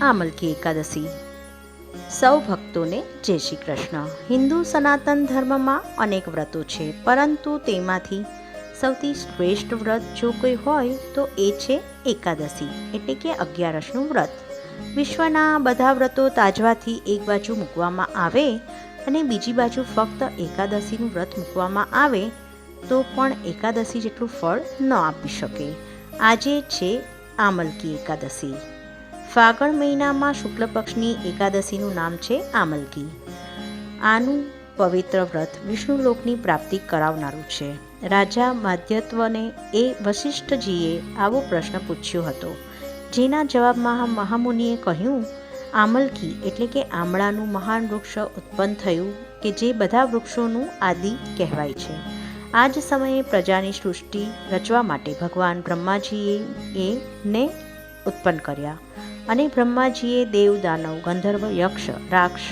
આમલકી એકાદશી. સૌ ભક્તોને જય શ્રી કૃષ્ણ. હિન્દુ સનાતન ધર્મમાં અનેક વ્રતો છે, પરંતુ તેમાંથી સૌથી શ્રેષ્ઠ વ્રત જો કોઈ હોય તો એ છે એકાદશી એટલે કે અગિયારસનું વ્રત. વિશ્વના બધા વ્રતો તાજવાથી એક બાજુ મૂકવામાં આવે અને બીજી બાજુ ફક્ત એકાદશીનું વ્રત મૂકવામાં આવે તો પણ એકાદશી જેટલું ફળ ન આપી શકે. આજે છે આમલકી એકાદશી. ફાગણ મહિનામાં શુક્લ પક્ષની એકાદશીનું નામ છે આમલકી. આનું પવિત્ર વ્રત વિષ્ણુલોકની પ્રાપ્તિ કરાવનારું છે. રાજા માધ્યત્વને એ વશિષ્ઠજીએ આવો પ્રશ્ન પૂછ્યો હતો, જેના જવાબમાં મહામુનિએ કહ્યું, આમલકી એટલે કે આમળાનું મહાન વૃક્ષ ઉત્પન્ન થયું કે જે બધા વૃક્ષોનું આદિ કહેવાય છે. આ જ સમયે પ્રજાની સૃષ્ટિ રચવા માટે ભગવાન બ્રહ્માજીએ ને ઉત્પન્ન કર્યા અને બ્રહ્માજીએ દેવ, દાનવ, ગંધર્વ, યક્ષ, રાક્ષ,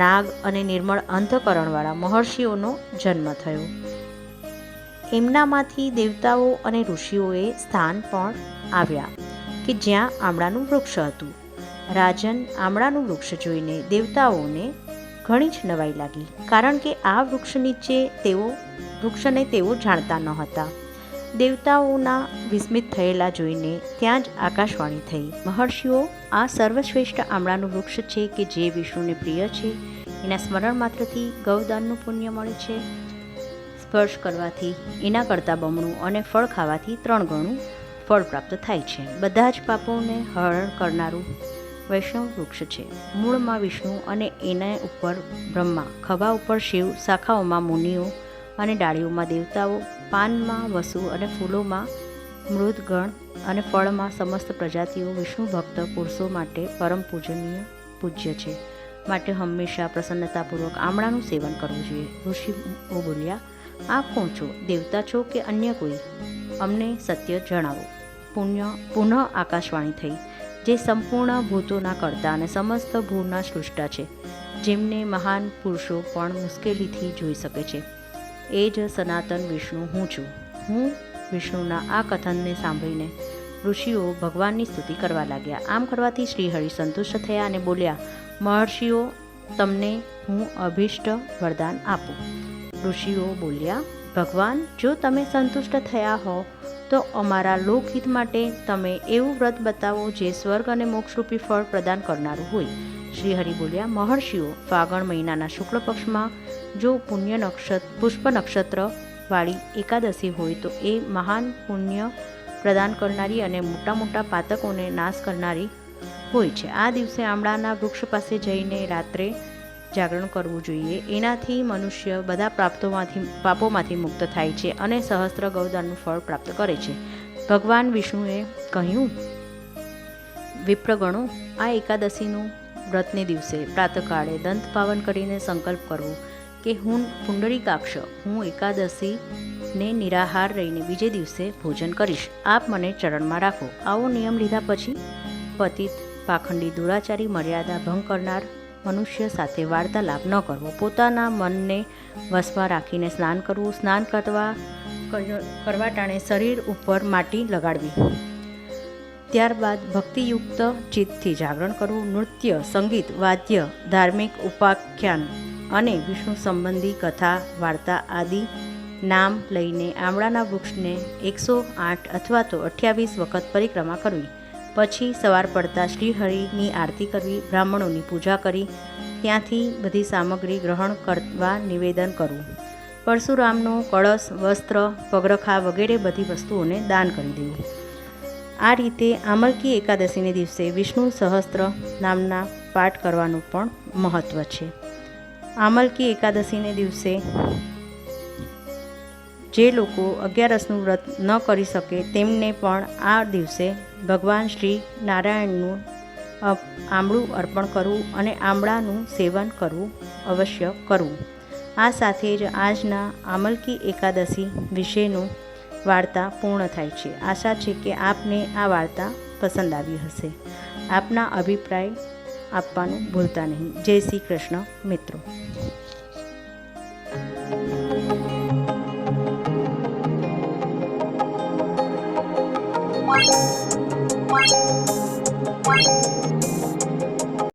નાગ અને નિર્મળ અંતઃકરણવાળા મહર્ષિઓનો જન્મ થયો. એમનામાંથી દેવતાઓ અને ઋષિઓએ સ્થાન પણ આવ્યા કે જ્યાં આમળાનું વૃક્ષ હતું. રાજન, આમળાનું વૃક્ષ જોઈને દેવતાઓને ઘણી જ નવાઈ લાગી, કારણ કે આ વૃક્ષને તેઓ જાણતા ન હતા. દેવતાઓના વિસ્મિત થયેલા જોઈને ત્યાં જ આકાશવાણી થઈ, મહર્ષિઓ, આ સર્વશ્રેષ્ઠ આમળાનું વૃક્ષ છે કે જે વિષ્ણુને પ્રિય છે. એના સ્મરણ માત્રથી ગૌદાનનું પુણ્ય મળે છે. સ્પર્શ કરવાથી એના કરતાં બમણું અને ફળ ખાવાથી 3 ગણું ફળ પ્રાપ્ત થાય છે. બધા જ પાપોને હરણ કરનારું વૈષ્ણવ વૃક્ષ છે. મૂળમાં વિષ્ણુ અને એના ઉપર બ્રહ્મા, ખભા ઉપર શિવ, શાખાઓમાં મુનિઓ અને ડાળીઓમાં દેવતાઓ, પાનમાં વસુ અને ફૂલોમાં મૃદગણ અને ફળમાં સમસ્ત પ્રજાતિઓ વિષ્ણુ ભક્ત પુરુષો માટે પરમ પૂજ્ય છે. માટે હંમેશા પ્રસન્નતાપૂર્વક આમળાનું સેવન કરવું જોઈએ. ઋષિઓ બોલ્યા, આપ કોણ છો? દેવતા છો કે અન્ય કોઈ? અમને સત્ય જણાવો. પુનઃ આકાશવાણી થઈ, જે સંપૂર્ણ ભૂતોના કરતા અને સમસ્ત ભૂના સૃષ્ટા છે, જેમને મહાન પુરુષો પણ મુશ્કેલીથી જોઈ શકે છે. એ જ સનાતન વિષ્ણુ હું છું. હું વિષ્ણુના આ કથનને સાંભળીને ઋષિઓ ભગવાનની સ્તુતિ કરવા લાગ્યા. આમ કરવાથી શ્રીહરિ સંતુષ્ટ થયા અને બોલ્યા, મહર્ષિઓ, તમને હું અભિષ્ટ વરદાન આપું. ઋષિઓ બોલ્યા, ભગવાન, જો તમે સંતુષ્ટ થયા હો તો અમારા લોકહિત માટે તમે એવું વ્રત બતાવો જે સ્વર્ગ અને મોક્ષરૂપી ફળ પ્રદાન કરનારું હોય. શ્રીહરિ બોલ્યા, મહર્ષિઓ, ફાગણ મહિનાના શુક્લ પક્ષમાં જો પુષ્પ નક્ષત્ર વાળી એકાદશી હોય તો એ મહાન પુણ્ય પ્રદાન કરનારી અને મોટા મોટા પાતકોને નાશ કરનારી હોય છે. આ દિવસે આમળાના વૃક્ષ પાસે જઈને રાત્રે જાગરણ કરવું જોઈએ. એનાથી મનુષ્ય બધા પાપોમાંથી મુક્ત થાય છે અને સહસ્ત્ર ગૌદાનનું ફળ પ્રાપ્ત કરે છે. ભગવાન વિષ્ણુએ કહ્યું, વિપ્રગણો, આ એકાદશીનું વ્રતને દિવસે પ્રાતઃકાળે દંત પાવન કરીને સંકલ્પ કરવો કે હું પુંડરીકાક્ષ, હું એકાદશીને નિરાહાર રહીને બીજે દિવસે ભોજન કરીશ. આપ મને ચરણમાં રાખો. આવો નિયમ લીધા પછી પતિત, પાખંડી, દુરાચારી, મર્યાદા ભંગ કરનાર મનુષ્ય સાથે વાર્તાલાપ ન કરવો. પોતાના મનને વશમાં રાખીને સ્નાન કરવું. સ્નાન કરવા ટાણે શરીર ઉપર માટી લગાડવી. ત્યારબાદ ભક્તિયુક્ત ચિત્તથી જાગરણ કરવું. નૃત્ય, સંગીત, વાદ્ય, ધાર્મિક ઉપાખ્યાન અને વિષ્ણુ સંબંધી કથા, વાર્તા આદિ નામ લઈને આમળાના વૃક્ષને 108 અથવા તો 28 વખત પરિક્રમા કરવી. પછી સવાર પડતા શ્રીહરિની આરતી કરવી. બ્રાહ્મણોની પૂજા કરી ત્યાંથી બધી સામગ્રી ગ્રહણ કરવા નિવેદન કરવું. પરશુરામનો કળશ, વસ્ત્ર, પગરખા વગેરે બધી વસ્તુઓને દાન કરી દેવું. આ રીતે આમલકી એકાદશીને દિવસે વિષ્ણુ સહસ્ત્ર નામના પાઠ કરવાનું પણ મહત્ત્વ છે. આમલકી એકાદશીને દિવસે જે લોકો અગિયારસનું વ્રત ન કરી શકે તેમને પણ આ દિવસે ભગવાન શ્રી નારાયણનું આમળું અર્પણ કરવું અને આમળાનું સેવન કરવું અવશ્ય કરવું. આ સાથે જ આજના આમલકી એકાદશી વિશેનું વાર્તા પૂર્ણ થાય છે. આશા છે કે આપને આ વાર્તા પસંદ આવી હશે. આપના અભિપ્રાય આપવાનું ભૂલતા નહીં. જય શ્રી કૃષ્ણ મિત્રો.